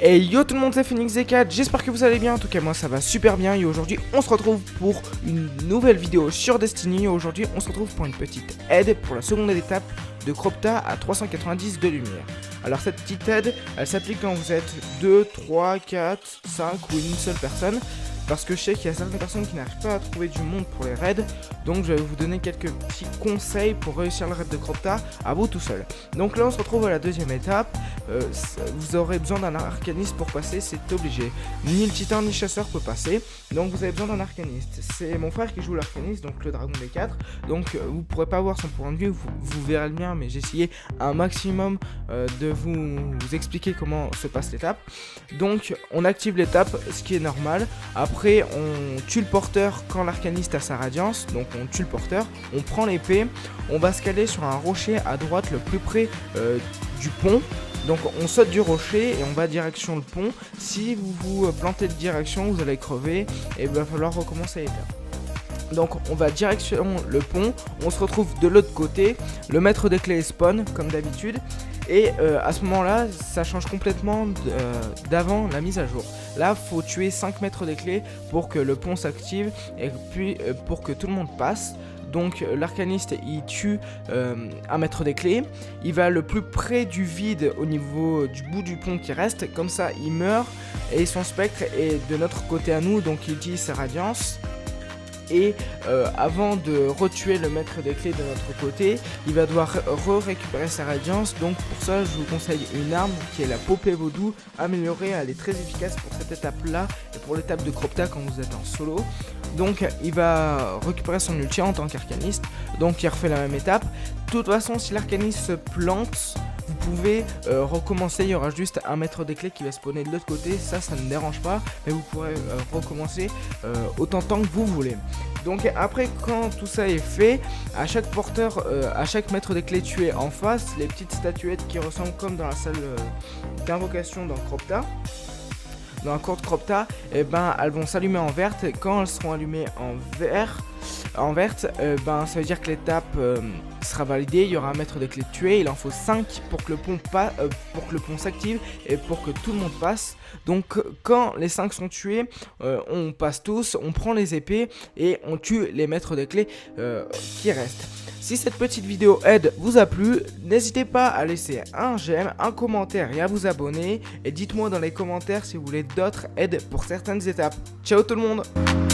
Et yo tout le monde, c'est Phoenix Z4, j'espère que vous allez bien, en tout cas moi ça va super bien. Et aujourd'hui on se retrouve pour une nouvelle vidéo sur Destiny. Aujourd'hui on se retrouve pour une petite aide pour la seconde étape de Cropta à 390 de lumière. Alors cette petite aide, elle s'applique quand vous êtes 2, 3, 4, 5 ou une seule personne. Parce que je sais qu'il y a certaines personnes qui n'arrivent pas à trouver du monde pour les raids. Donc je vais vous donner quelques petits conseils pour réussir le raid de Cropta à vous tout seul. Donc là on se retrouve à la deuxième étape. Vous aurez besoin d'un arcaniste pour passer, c'est obligé. Ni le titan ni le chasseur peut passer. Donc vous avez besoin d'un arcaniste. C'est mon frère qui joue l'arcaniste, donc le dragon des 4. Donc vous pourrez pas voir son point de vue, vous verrez le mien. Mais j'ai essayé un maximum de vous expliquer comment se passe l'étape. Donc on active l'étape, ce qui est normal. Après on tue le porteur quand l'arcaniste a sa radiance, donc on tue le porteur, on prend l'épée, on va se caler sur un rocher à droite le plus près du pont. Donc on saute du rocher et on va direction le pont. Si vous vous plantez de direction, vous allez crever et il va falloir recommencer l'étape. Donc on va direction le pont, on se retrouve de l'autre côté, le maître des clés spawn comme d'habitude. Et à ce moment là ça change complètement d'avant la mise à jour. Là faut tuer 5 mètres des clés pour que le pont s'active et puis pour que tout le monde passe. Donc l'arcaniste il tue un maître des clés, il va le plus près du vide au niveau du bout du pont qui reste, comme ça il meurt et son spectre est de notre côté à nous, donc il utilise sa radiance. Et avant de retuer le maître des clés de notre côté, il va devoir récupérer sa radiance. Donc pour ça je vous conseille une arme qui est la popée vaudou améliorée. Elle est très efficace pour cette étape là et pour l'étape de Cropta quand vous êtes en solo. Donc il va récupérer son ulti en tant qu'arcaniste, donc il refait la même étape. De toute façon si l'arcaniste se plante, vous pouvez recommencer, il y aura juste un maître des clés qui va spawner de l'autre côté, ça ne dérange pas, mais vous pourrez recommencer autant de temps que vous voulez. Donc après quand tout ça est fait, à chaque porteur, à chaque maître des clés tué en face, les petites statuettes qui ressemblent comme dans la salle d'invocation dans Cropta, dans la cour de Cropta, et ben elles vont s'allumer en verte. Quand elles seront allumées en verte, ben ça veut dire que l'étape sera validée. Il y aura un maître des clés tué, il en faut 5 pour que le pont s'active et pour que tout le monde passe. Donc quand les 5 sont tués, on passe tous, on prend les épées et on tue les maîtres des clés qui restent. Si cette petite vidéo aide vous a plu, n'hésitez pas à laisser un j'aime, un commentaire et à vous abonner. Et dites-moi dans les commentaires si vous voulez d'autres aides pour certaines étapes. Ciao tout le monde!